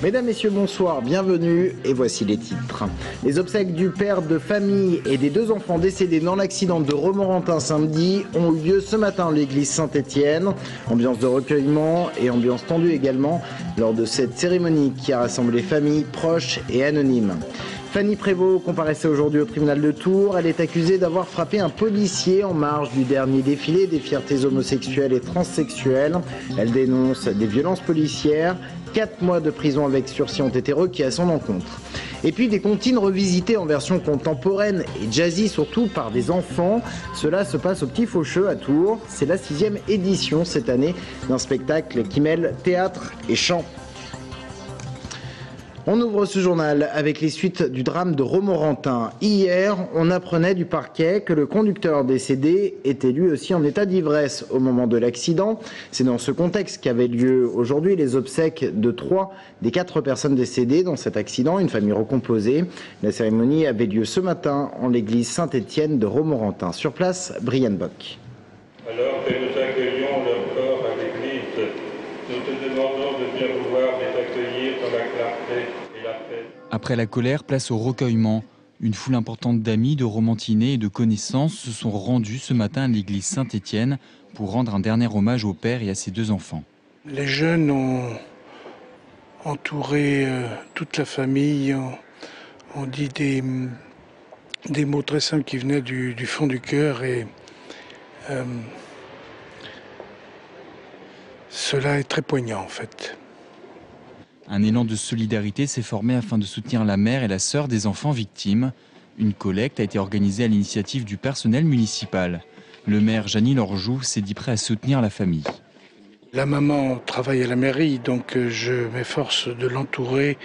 Mesdames, Messieurs, bonsoir, bienvenue et voici les titres. Les obsèques du père de famille et des 2 enfants décédés dans l'accident de Romorantin samedi ont eu lieu ce matin à l'église Saint-Étienne. Ambiance de recueillement et ambiance tendue également lors de cette cérémonie qui a rassemblé familles, proches et anonymes. Fanny Prévost comparaissait aujourd'hui au tribunal de Tours. Elle est accusée d'avoir frappé un policier en marge du dernier défilé des fiertés homosexuelles et transsexuelles. Elle dénonce des violences policières. 4 mois de prison avec sursis ont été requis à son encontre. Et puis des comptines revisitées en version contemporaine et jazzy surtout par des enfants. Cela se passe au Petit Faucheux à Tours. C'est la 6e édition cette année d'un spectacle qui mêle théâtre et chant. On ouvre ce journal avec les suites du drame de Romorantin. Hier, on apprenait du parquet que le conducteur décédé était lui aussi en état d'ivresse au moment de l'accident. C'est dans ce contexte qu'avaient lieu aujourd'hui les obsèques de 3 des 4 personnes décédées dans cet accident, une famille recomposée. La cérémonie avait lieu ce matin en l'église Saint-Étienne de Romorantin. Sur place, Brian Bock. Alors que nous accueillons leur corps à l'église, nous te demandons de bien vouloir les accueillir dans la clarté et la paix. Après la colère, place au recueillement. Une foule importante d'amis, de romantinés et de connaissances se sont rendus ce matin à l'église Saint-Étienne pour rendre un dernier hommage au père et à ses 2 enfants. Les jeunes ont entouré toute la famille, ont dit des mots très simples qui venaient du fond du cœur et cela est très poignant en fait. Un élan de solidarité s'est formé afin de soutenir la mère et la sœur des enfants victimes. Une collecte a été organisée à l'initiative du personnel municipal. Le maire Jeannie Lorjou s'est dit prêt à soutenir la famille. La maman travaille à la mairie, donc je m'efforce de l'entourer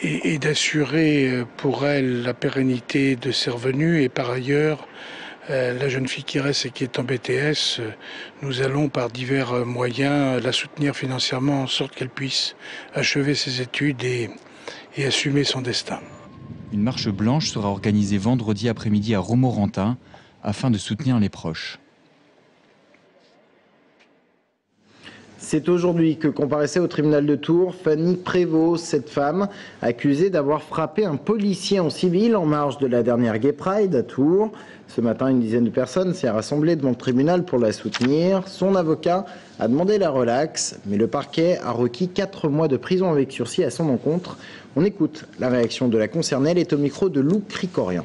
et d'assurer pour elle la pérennité de ses revenus. Et par ailleurs, la jeune fille qui reste et qui est en BTS, nous allons par divers moyens la soutenir financièrement en sorte qu'elle puisse achever ses études et assumer son destin. Une marche blanche sera organisée vendredi après-midi à Romorantin afin de soutenir les proches. C'est aujourd'hui que comparaissait au tribunal de Tours Fanny Prévost, cette femme accusée d'avoir frappé un policier en civil en marge de la dernière Gay Pride à Tours. Ce matin, une dizaine de personnes s'est rassemblée devant le tribunal pour la soutenir. Son avocat a demandé la relaxe, mais le parquet a requis 4 mois de prison avec sursis à son encontre. On écoute la réaction de la concernée. Elle est au micro de Lou Cricorian.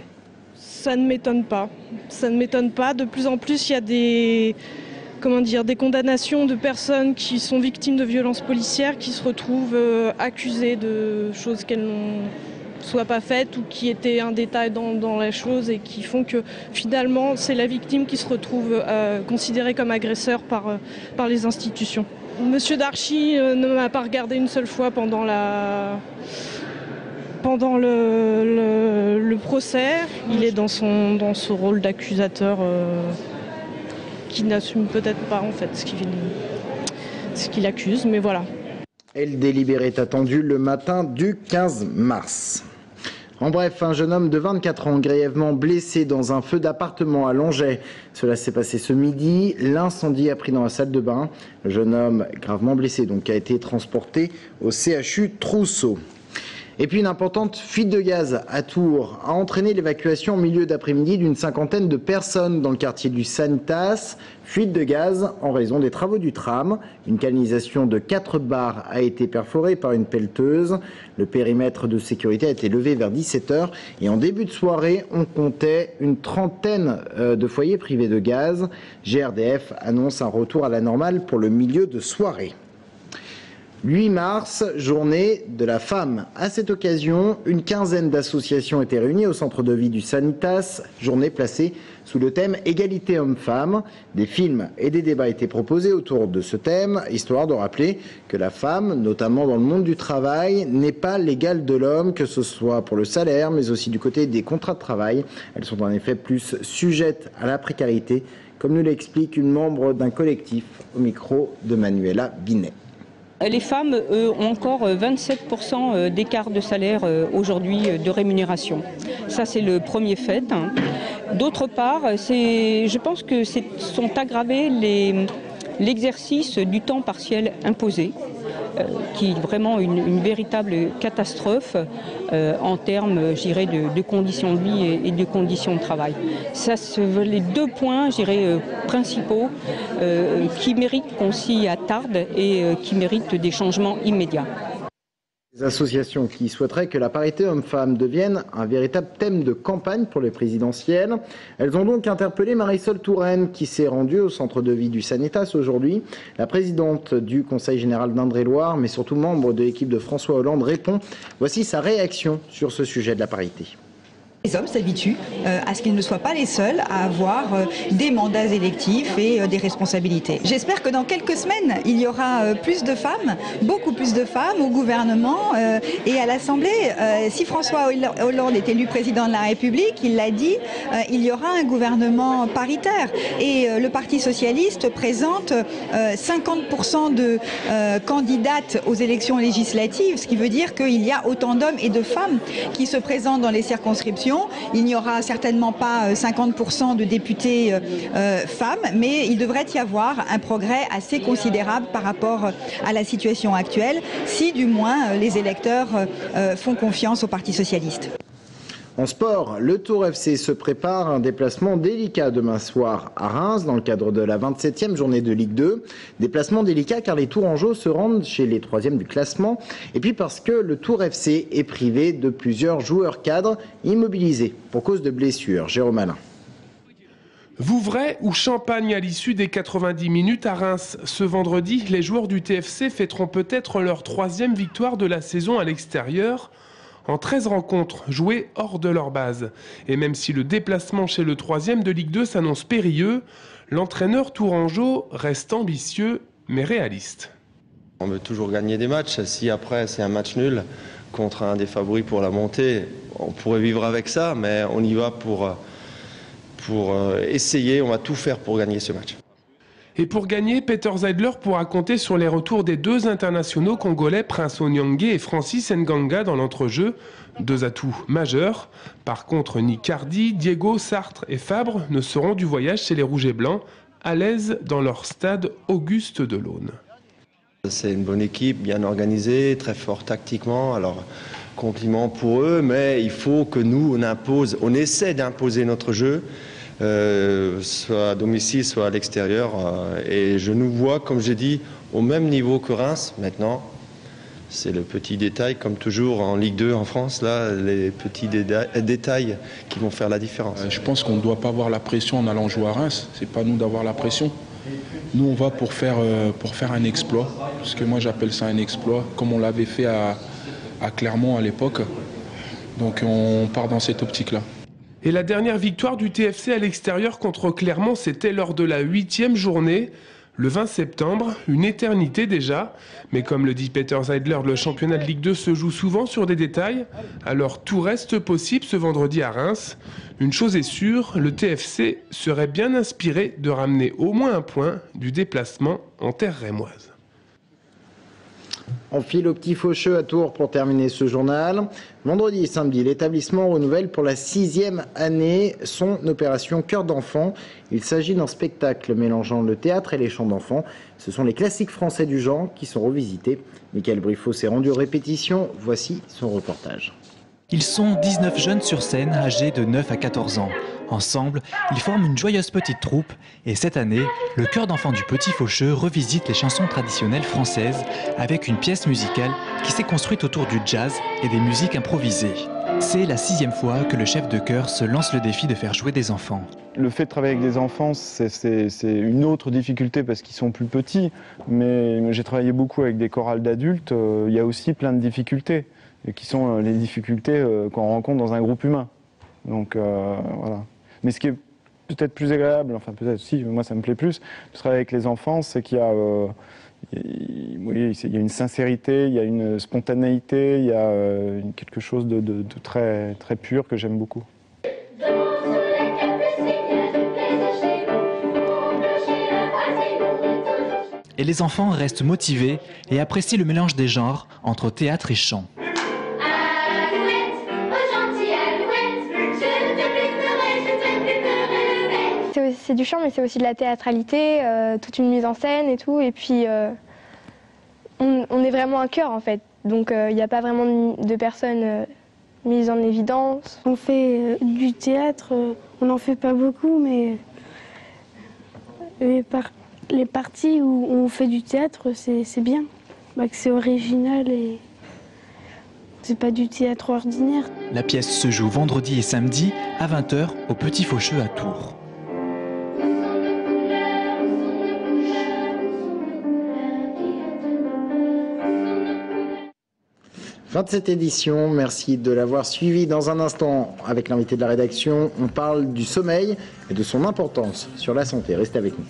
Ça ne m'étonne pas. Ça ne m'étonne pas. De plus en plus, il y a des condamnations de personnes qui sont victimes de violences policières qui se retrouvent accusées de choses qu'elles n'ont soit pas faites ou qui étaient un détail dans la chose et qui font que finalement c'est la victime qui se retrouve considérée comme agresseur par les institutions. Monsieur Darchi ne m'a pas regardé une seule fois pendant le procès. Il est dans ce rôle d'accusateur qui n'assume peut-être pas en fait ce qu'il accuse, mais voilà. Et le délibéré est attendu le matin du 15 mars. En bref, un jeune homme de 24 ans grièvement blessé dans un feu d'appartement à Langeais. Cela s'est passé ce midi. L'incendie a pris dans la salle de bain. Le jeune homme gravement blessé donc a été transporté au CHU Trousseau. Et puis une importante fuite de gaz à Tours a entraîné l'évacuation au milieu d'après-midi d'une 50aine de personnes dans le quartier du Sanitas. Fuite de gaz en raison des travaux du tram. Une canalisation de 4 bars a été perforée par une pelleteuse. Le périmètre de sécurité a été levé vers 17h. Et en début de soirée, on comptait une trentaine de foyers privés de gaz. GRDF annonce un retour à la normale pour le milieu de soirée. 8 mars, journée de la femme. À cette occasion, une quinzaine d'associations étaient réunies au centre de vie du Sanitas, journée placée sous le thème Égalité homme-femme. Des films et des débats étaient proposés autour de ce thème, histoire de rappeler que la femme, notamment dans le monde du travail, n'est pas l'égale de l'homme, que ce soit pour le salaire, mais aussi du côté des contrats de travail. Elles sont en effet plus sujettes à la précarité, comme nous l'explique une membre d'un collectif au micro de Manuela Binet. Les femmes ont encore 27% d'écart de salaire aujourd'hui de rémunération. Ça, c'est le premier fait. D'autre part, je pense que sont aggravées l'exercice du temps partiel imposé, qui est vraiment une véritable catastrophe en termes, je dirais, de conditions de vie et de conditions de travail. Ça, c'est les deux points, je dirais, principaux qui méritent qu'on s'y attarde et qui méritent des changements immédiats. Les associations qui souhaiteraient que la parité homme-femme devienne un véritable thème de campagne pour les présidentielles. Elles ont donc interpellé Marisol Touraine qui s'est rendue au centre de vie du Sanitas aujourd'hui. La présidente du Conseil général d'Indre-et-Loire, mais surtout membre de l'équipe de François Hollande, répond. Voici sa réaction sur ce sujet de la parité. Les hommes s'habituent à ce qu'ils ne soient pas les seuls à avoir des mandats électifs et des responsabilités. J'espère que dans quelques semaines, il y aura plus de femmes, beaucoup plus de femmes au gouvernement et à l'Assemblée. Si François Hollande est élu président de la République, il l'a dit, il y aura un gouvernement paritaire. Et le Parti socialiste présente 50% de candidates aux élections législatives, ce qui veut dire qu'il y a autant d'hommes et de femmes qui se présentent dans les circonscriptions. Il n'y aura certainement pas 50% de députés femmes, mais il devrait y avoir un progrès assez considérable par rapport à la situation actuelle, si du moins les électeurs font confiance au Parti socialiste. En sport, le Tour FC se prépare un déplacement délicat demain soir à Reims dans le cadre de la 27e journée de Ligue 2. Déplacement délicat car les Tourangeaux se rendent chez les 3e du classement et puis parce que le Tour FC est privé de plusieurs joueurs cadres immobilisés pour cause de blessures. Jérôme Alain. Vouvray ou champagne à l'issue des 90 minutes à Reims. Ce vendredi, les joueurs du TFC fêteront peut-être leur 3e victoire de la saison à l'extérieur, en 13 rencontres jouées hors de leur base. Et même si le déplacement chez le 3e de Ligue 2 s'annonce périlleux, l'entraîneur tourangeau reste ambitieux mais réaliste. On veut toujours gagner des matchs. Si après c'est un match nul contre un des favoris pour la montée, on pourrait vivre avec ça, mais on y va pour essayer, on va tout faire pour gagner ce match. Et pour gagner, Peter Zeidler pourra compter sur les retours des deux internationaux congolais Prince Onyangé et Francis Nganga dans l'entrejeu. Deux atouts majeurs. Par contre, Nicardi, Diego, Sartre et Fabre ne seront du voyage chez les Rouges et Blancs, à l'aise dans leur stade Auguste Delaune. C'est une bonne équipe, bien organisée, très forte tactiquement. Alors, compliment pour eux, mais il faut que nous, on essaie d'imposer notre jeu. Soit à domicile, soit à l'extérieur. Et je nous vois, comme j'ai dit, au même niveau que Reims maintenant. C'est le petit détail, comme toujours en Ligue 2 en France, là, les petits détails qui vont faire la différence. Je pense qu'on ne doit pas avoir la pression en allant jouer à Reims. C'est pas nous d'avoir la pression. Nous, on va pour faire un exploit. Parce que moi, j'appelle ça un exploit, comme on l'avait fait à Clermont à l'époque. Donc on part dans cette optique-là. Et la dernière victoire du TFC à l'extérieur contre Clermont, c'était lors de la 8e journée, le 20 septembre, une éternité déjà. Mais comme le dit Peter Zeidler, le championnat de Ligue 2 se joue souvent sur des détails, alors tout reste possible ce vendredi à Reims. Une chose est sûre, le TFC serait bien inspiré de ramener au moins un point du déplacement en terre rémoise. On file au Petit Faucheux à Tours pour terminer ce journal. Vendredi et samedi, l'établissement renouvelle pour la 6e année son opération Cœur d'enfant. Il s'agit d'un spectacle mélangeant le théâtre et les chants d'enfants. Ce sont les classiques français du genre qui sont revisités. Michael Briffaut s'est rendu aux répétitions. Voici son reportage. Ils sont 19 jeunes sur scène, âgés de 9 à 14 ans. Ensemble, ils forment une joyeuse petite troupe. Et cette année, le chœur d'enfants du Petit Faucheux revisite les chansons traditionnelles françaises avec une pièce musicale qui s'est construite autour du jazz et des musiques improvisées. C'est la 6e fois que le chef de chœur se lance le défi de faire jouer des enfants. Le fait de travailler avec des enfants, c'est une autre difficulté parce qu'ils sont plus petits. Mais j'ai travaillé beaucoup avec des chorales d'adultes. Il y a aussi plein de difficultés, qui sont les difficultés qu'on rencontre dans un groupe humain. Donc voilà. Mais ce qui est peut-être plus agréable, enfin peut-être si, moi ça me plaît plus, de travailler avec les enfants, c'est qu'il y a, il y a une sincérité, il y a une spontanéité, il y a quelque chose de très, très pur que j'aime beaucoup. Et les enfants restent motivés et apprécient le mélange des genres entre théâtre et chant. C'est c'est du chant, mais c'est aussi de la théâtralité, toute une mise en scène et tout. Et puis, on est vraiment un chœur, en fait. Donc, il n'y a pas vraiment de personnes mises en évidence. On fait du théâtre, on n'en fait pas beaucoup, mais les parties où on fait du théâtre, c'est bien. Que c'est original et c'est pas du théâtre ordinaire. La pièce se joue vendredi et samedi à 20h au Petit Faucheux à Tours. Fin de cette édition, merci de l'avoir suivi. Dans un instant, avec l'invité de la rédaction, on parle du sommeil et de son importance sur la santé. Restez avec nous.